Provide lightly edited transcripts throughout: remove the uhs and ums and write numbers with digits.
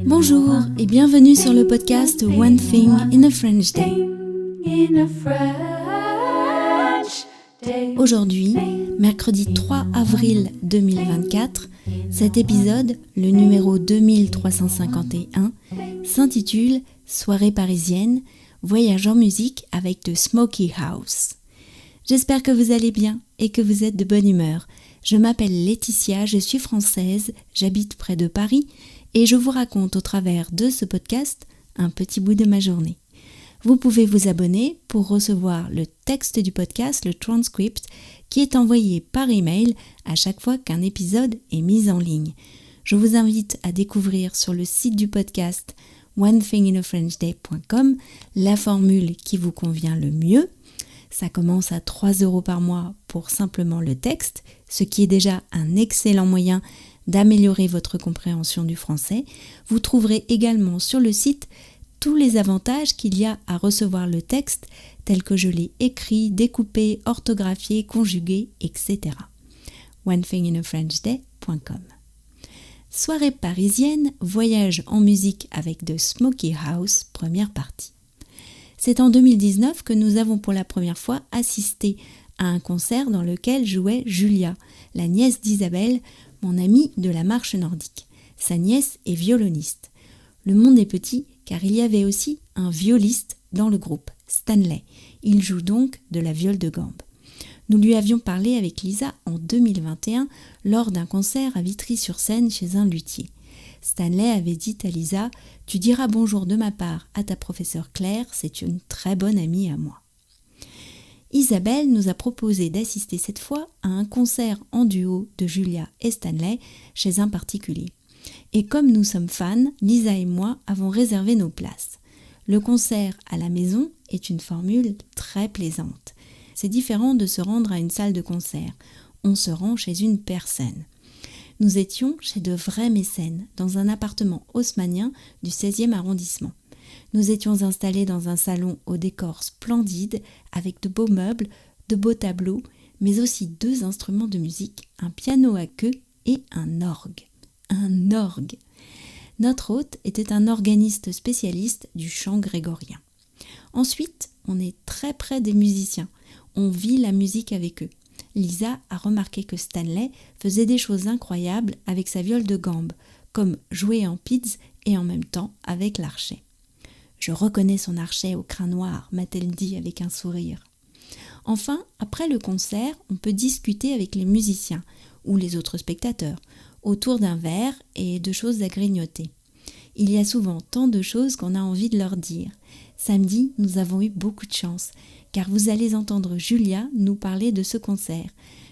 Bonjour et bienvenue sur le podcast One Thing in a French Day. Aujourd'hui, mercredi 3 avril 2024, cet épisode, le numéro 2351, s'intitule Soirée parisienne, voyage en musique avec The Smoky House. J'espère que vous allez bien et que vous êtes de bonne humeur. Je m'appelle Laetitia, je suis française, j'habite près de Paris et je vous raconte au travers de ce podcast un petit bout de ma journée. Vous pouvez vous abonner pour recevoir le texte du podcast, le transcript, qui est envoyé par email à chaque fois qu'un épisode est mis en ligne. Je vous invite à découvrir sur le site du podcast onethinginafrenchday.com la formule qui vous convient le mieux. Ça commence à 3 € par mois pour simplement le texte, ce qui est déjà un excellent moyen d'améliorer votre compréhension du français. Vous trouverez également sur le site tous les avantages qu'il y a à recevoir le texte tel que je l'ai écrit, découpé, orthographié, conjugué, etc. onethinginafrenchday.com. Soirée parisienne, voyage en musique avec The Smoky House, première partie. C'est en 2019 que nous avons pour la première fois assisté à un concert dans lequel jouait Julia, la nièce d'Isabelle, mon amie de la marche nordique. Sa nièce est violoniste. Le monde est petit car il y avait aussi un violiste dans le groupe, Stanley. Il joue donc de la viole de gambe. Nous lui avions parlé avec Lisa en 2021 lors d'un concert à Vitry-sur-Seine chez un luthier. Stanley avait dit à Lisa « Tu diras bonjour de ma part à ta professeure Claire, c'est une très bonne amie à moi. » Isabelle nous a proposé d'assister cette fois à un concert en duo de Julia et Stanley chez un particulier. Et comme nous sommes fans, Lisa et moi avons réservé nos places. Le concert à la maison est une formule très plaisante. C'est différent de se rendre à une salle de concert. On se rend chez une personne. Nous étions chez de vrais mécènes, dans un appartement haussmannien du 16e arrondissement. Nous étions installés dans un salon au décor splendide, avec de beaux meubles, de beaux tableaux, mais aussi 2 instruments de musique, un piano à queue et un orgue. Un orgue! Notre hôte était un organiste spécialiste du chant grégorien. Ensuite, on est très près des musiciens. On vit la musique avec eux. Lisa a remarqué que Stanley faisait des choses incroyables avec sa viole de gambe, comme jouer en pizz et en même temps avec l'archet. « Je reconnais son archet au crin noir », m'a-t-elle dit avec un sourire. Enfin, après le concert, on peut discuter avec les musiciens ou les autres spectateurs autour d'un verre et de choses à grignoter. Il y a souvent tant de choses qu'on a envie de leur dire. Samedi, nous avons eu beaucoup de chance, car vous allez entendre Julia nous parler de ce concert.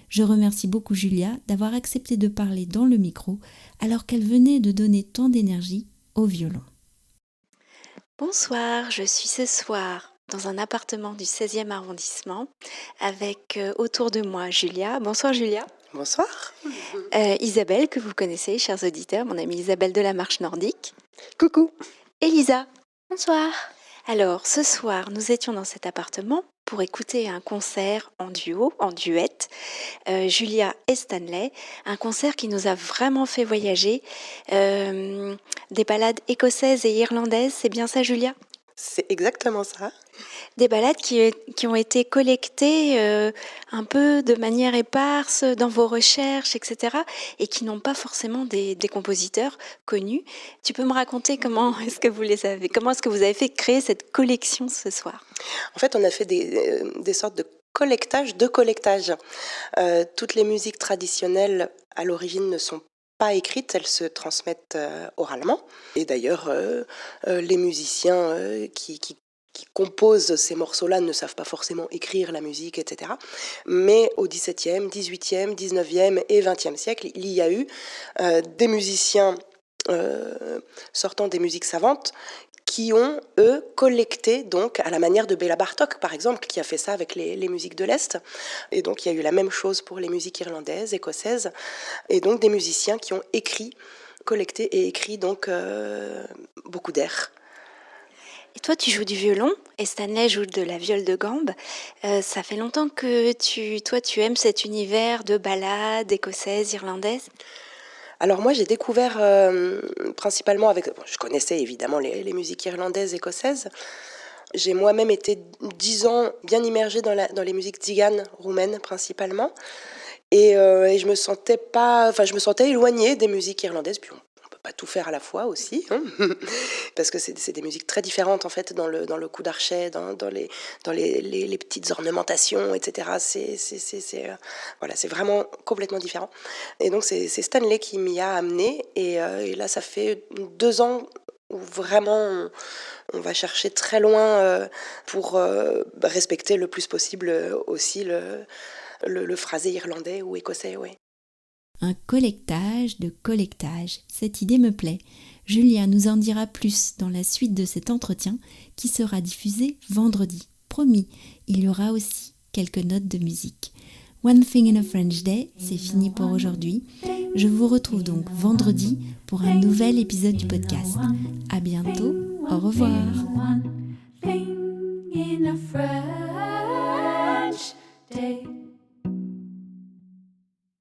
Je remercie beaucoup Julia d'avoir accepté de parler dans le micro alors qu'elle venait de donner tant d'énergie au violon. Bonsoir, je suis ce soir dans un appartement du 16e arrondissement avec autour de moi Julia. Bonsoir Julia. Bonsoir. Isabelle, que vous connaissez, chers auditeurs, mon amie Isabelle de la marche nordique. Coucou. Et Lisa. Bonsoir. Alors, ce soir, nous étions dans cet appartement pour écouter un concert en duo, en duet, Julia et Stanley, un concert qui nous a vraiment fait voyager, des ballades écossaises et irlandaises, c'est bien ça Julia ? C'est exactement ça. Des ballades qui ont été collectées un peu de manière éparse dans vos recherches, etc. et qui n'ont pas forcément des compositeurs connus. Tu peux me raconter comment est-ce que vous avez fait créer cette collection ce soir ? En fait, on a fait des sortes de collectage. Toutes les musiques traditionnelles à l'origine ne sont pas écrites, elles se transmettent oralement. Et d'ailleurs, les musiciens qui composent ces morceaux-là ne savent pas forcément écrire la musique, etc. Mais au XVIIe, XVIIIe, XIXe et XXe siècle, il y a eu des musiciens sortant des musiques savantes qui ont, eux, collecté, donc, à la manière de Béla Bartók, par exemple, qui a fait ça avec les musiques de l'Est. Et donc, il y a eu la même chose pour les musiques irlandaises, écossaises, et donc des musiciens qui ont collecté et écrit donc beaucoup d'airs. Et toi, tu joues du violon et Stanley joue de la viole de gambe. Ça fait longtemps que tu aimes cet univers de ballades écossaises, irlandaises ? Alors moi j'ai découvert principalement avec... Bon, je connaissais évidemment les musiques irlandaises, écossaises. J'ai moi-même été 10 ans bien immergée dans les musiques tziganes, roumaines principalement. Et je me sentais pas... Enfin, je me sentais éloignée des musiques irlandaises. Puis on peut pas tout faire à la fois aussi, hein. Parce que c'est des musiques très différentes en fait dans le coup d'archet, dans les petites ornementations, etc. Voilà, c'est vraiment complètement différent. Et donc c'est Stanley qui m'y a amené. Et là, ça fait 2 ans où vraiment on va chercher très loin pour respecter le plus possible aussi le phrasé irlandais ou écossais, oui. Un collectage de collectage, cette idée me plaît. Julia nous en dira plus dans la suite de cet entretien qui sera diffusé vendredi. Promis, il y aura aussi quelques notes de musique. One Thing in a French Day, c'est fini pour aujourd'hui. Je vous retrouve donc vendredi pour un nouvel épisode du podcast. À bientôt, au revoir.